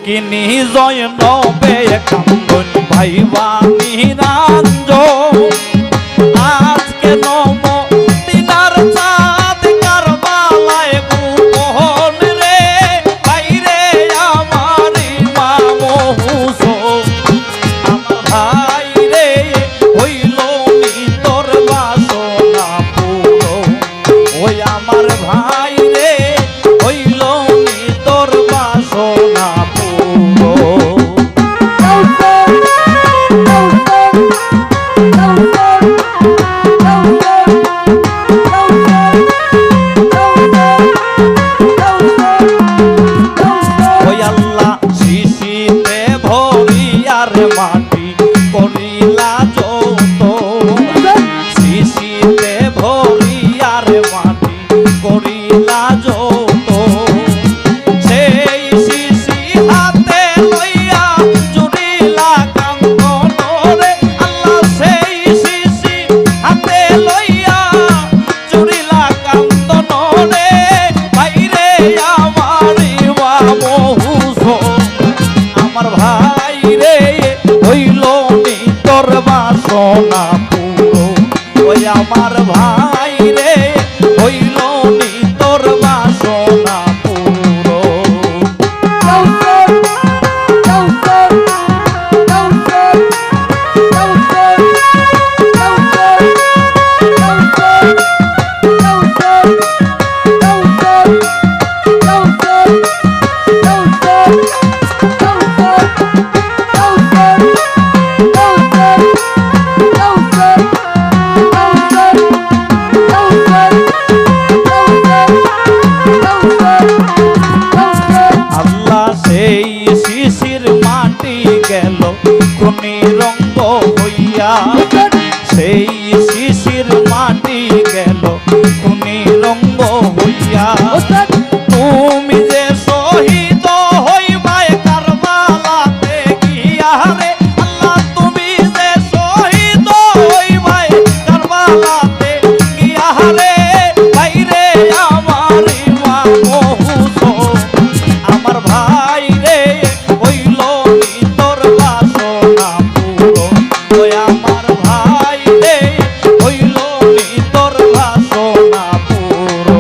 কিনি জয় নবে কান্দন ভাইবা নিরঞ্জন আজকে নব দিনার চাঁদ কারবালায় গোপন রে বাইরে আমার ইমাম হুসেন আমার ভাই রে হইল নি তোর বাসনা পুরো ওই আমার ভাই রে হইল নি তোর বাসনা পুরো ওই আল্লাহ শিশিতে ভরিয়ার মাটি করিলা যত শিশিতে ভরিয়ার মাটি করিলা যত সেই শিশি হাতে লইয়া জুড়িলা কান্দন রে আল্লাহ সেই শিশি হাতে লইয়া জুড়িলা কান্দন রে বাইরে আমার ইমাম হুসেন আমার ভাই রে হইল নি তোর বাসনা পুরো ওই আমার ভাই রে হইল নি তোর বাসনা পুরো আল্লাহ সেই শিশির মাটি গেল কোনি রঙ্গ হইয়া সেই শিশির মাটি গেল কোনি রঙ্গ হইয়া তুমি যে শহীদ হইবাই কারবালাতে গিয়া রে আল্লাহ তুমি যে শহীদ হইবাই কারবালাতে গিয়া রে বাইরে আমার ইমাম হুসেন আমার ভাই রে হইল নি তোর বাসনা পুরো ওই আমার ভাই রে হইল নি তোর বাসনা পুরো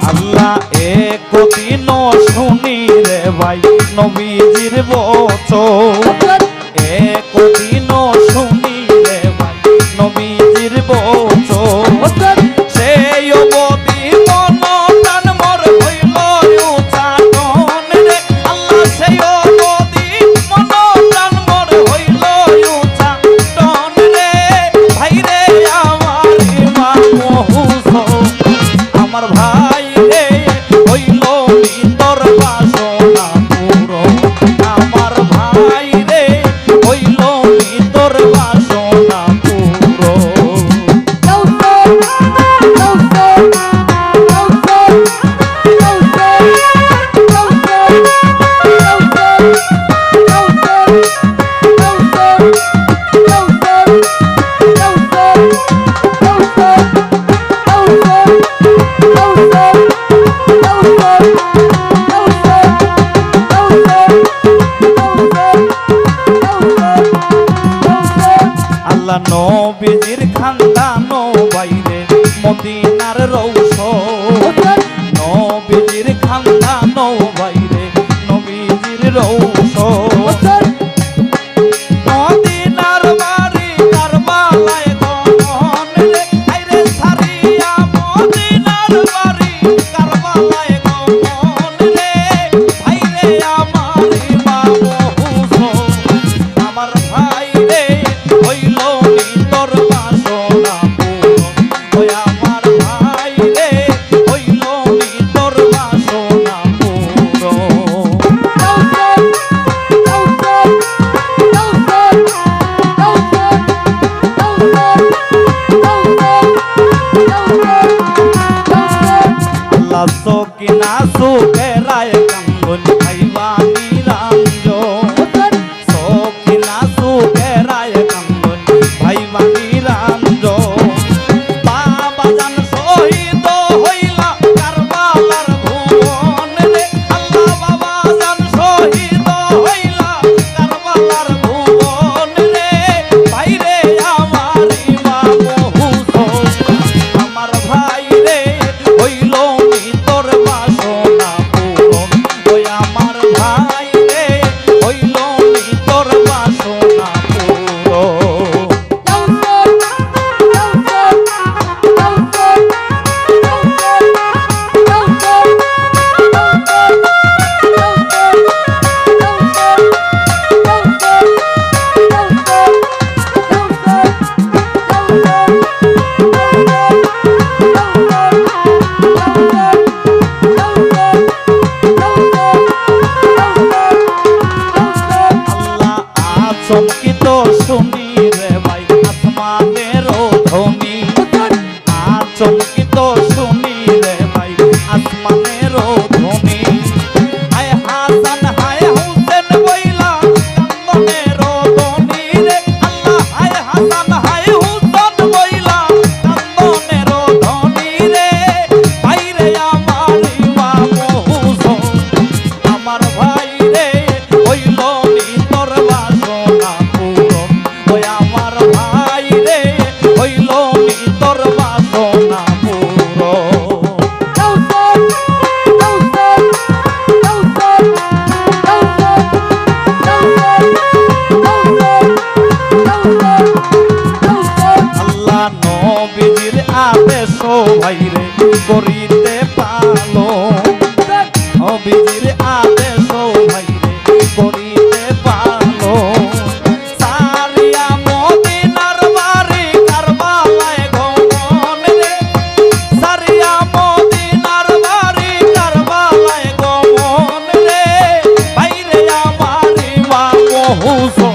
আল্লাহ একদিন শুনি রে ভাই নবীজির বচন একদিন শুনি রে ভাই নবীজির বচন সেই অবধি মন প্রাণ মোর হইল উচ্চাটন রে আল্লাহ সেই অবধি মন প্রাণ মোর হইল উচ্চাটন রে ভাই রে আমার ইমাম হুসেন আমার ভাই রে হইল নি তোর বাসনা পুরো আমার ভাই রে হইল নি তোর বাসনা পুরো আল্লাহ নবীজির খানদানো বাইরে মদিনার রৌশন নবীজির খানদানো বাইরে নবীজির রৌশন মদিনার বাড়ি কারবালায় গমন রে আইরে সারিয়া মদিনার বাড়ি কারবালায় গমন রে ভাইরে আমার ইমাম হুসেন আমার ভাই রে হইল নি তোর বাসনা পুরো ওই আমার ভাই রে হইল নি তোর বাসনা পুরো হুজুর